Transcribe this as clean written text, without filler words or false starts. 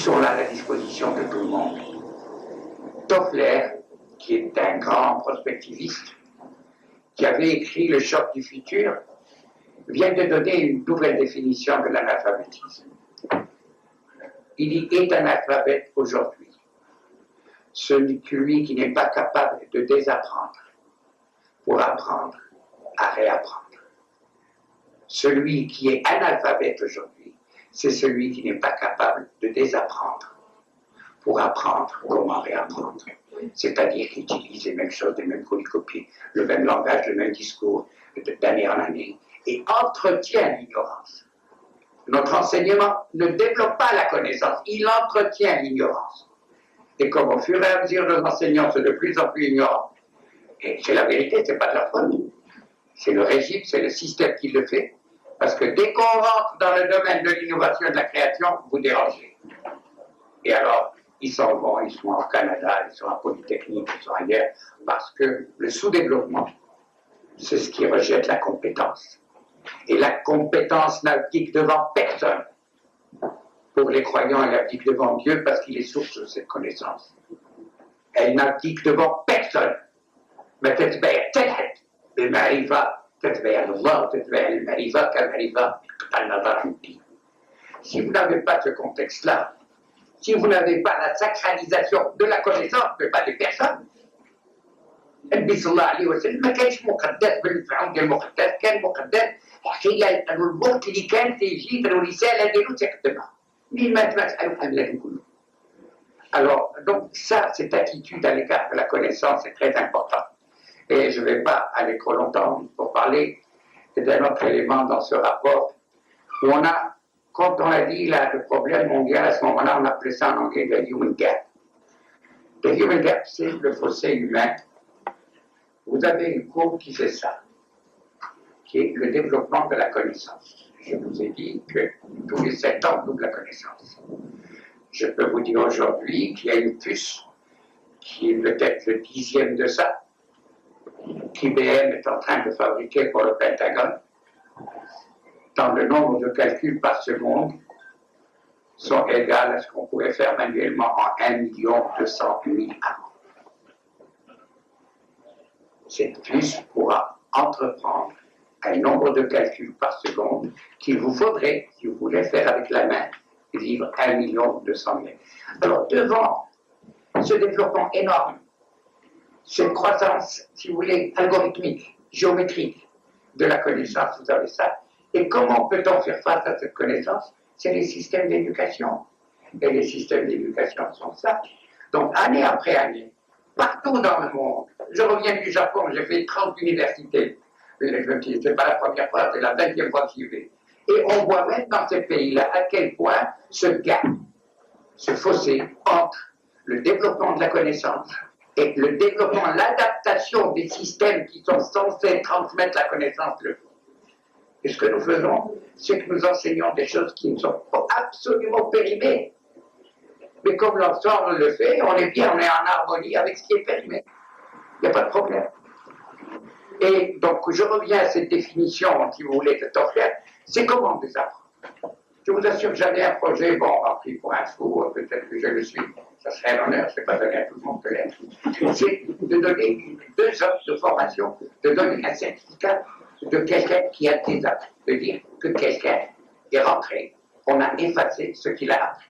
sont là à la disposition de tout le monde. Toffler, qui est un grand prospectiviste, qui avait écrit Le choc du futur, vient de donner une nouvelle définition de l'analphabétisme. Il est analphabète aujourd'hui celui qui n'est pas capable de désapprendre pour apprendre à réapprendre. Celui qui est analphabète aujourd'hui, c'est celui qui n'est pas capable de désapprendre pour apprendre comment réapprendre. C'est-à-dire qu'il utilise les mêmes choses, les mêmes polycopies, le même langage, le même discours d'année en année, et entretient l'ignorance. Notre enseignement ne développe pas la connaissance, il entretient l'ignorance. Et comme au fur et à mesure nos enseignants sont de plus en plus ignorants, et c'est la vérité, c'est pas de leur faute, c'est le régime, c'est le système qui le fait, parce que dès qu'on rentre dans le domaine de l'innovation et de la création, vous dérangez. Et alors, ils s'en vont, ils sont au Canada, ils sont à Polytechnique, ils sont ailleurs, parce que le sous-développement, c'est ce qui rejette la compétence. Et la compétence n'abdique devant personne. Pour les croyants, elle abdique devant Dieu parce qu'il est source de cette connaissance. Elle n'abdique devant personne. Mais si vous n'avez pas ce contexte-là, si vous n'avez pas la sacralisation de la connaissance, mais pas des personnes, النبي صلى الله عليه وسلم ما كانش مقدس بالفعل ديال المقدس، كان مقدس حكايه الوقت اللي كان تيجي الرساله ديالو تيقدمها. مين ما تسالوا عن الذي كله. Alors, donc ça, cette attitude à l'égard de la connaissance est très importante. Et je ne vais pas aller trop longtemps pour parler d'un autre élément dans ce rapport où on a, quand on a dit là, le problème mondial, à ce moment-là, on appelait ça en anglais le human gap. Le human gap, c'est le fossé humain. Vous avez une courbe qui fait ça, qui est le développement de la connaissance. Je vous ai dit que tous les 7 ans, on double la connaissance. Je peux vous dire aujourd'hui qu'il y a une puce qui est peut-être le 10e de ça, qu'IBM est en train de fabriquer pour le Pentagone, dans le nombre de calculs par seconde sont égales à ce qu'on pourrait faire manuellement en 1 200 000 ans. Cette puce pourra entreprendre un nombre de calculs par seconde qu'il vous faudrait, si vous voulez faire avec la main, vivre 1 200 000. Alors, devant ce développement énorme, cette croissance, si vous voulez, algorithmique, géométrique de la connaissance, vous avez ça. Et comment peut-on faire face à cette connaissance? C'est les systèmes d'éducation. Et les systèmes d'éducation sont ça. Donc, année après année, partout dans le monde, je reviens du Japon, j'ai fait 30 universités. Ce n'est pas la première fois, c'est la 20e fois que j'y vais. Et on voit même dans ces pays-là à quel point ce gap, ce fossé entre le développement de la connaissance et le développement, l'adaptation des systèmes qui sont censés transmettre la connaissance le font. Et ce que nous faisons, c'est que nous enseignons des choses qui ne sont pas absolument périmées. Mais comme l'ensemble le fait, on est bien, on est en harmonie avec ce qui est périmé. Il n'y a pas de problème. Et donc, je reviens à cette définition, si vous voulez, de Toffler, c'est comment désapprendre. Je vous assure que j'avais un projet, bon, pris pour un fou, peut-être que je le suis, ça serait un honneur, je ne vais pas donner à tout le monde que l'être. C'est de donner 2 sortes de formation, de donner un certificat de quelqu'un qui a désappris, de dire que quelqu'un est rentré, on a effacé ce qu'il a appris.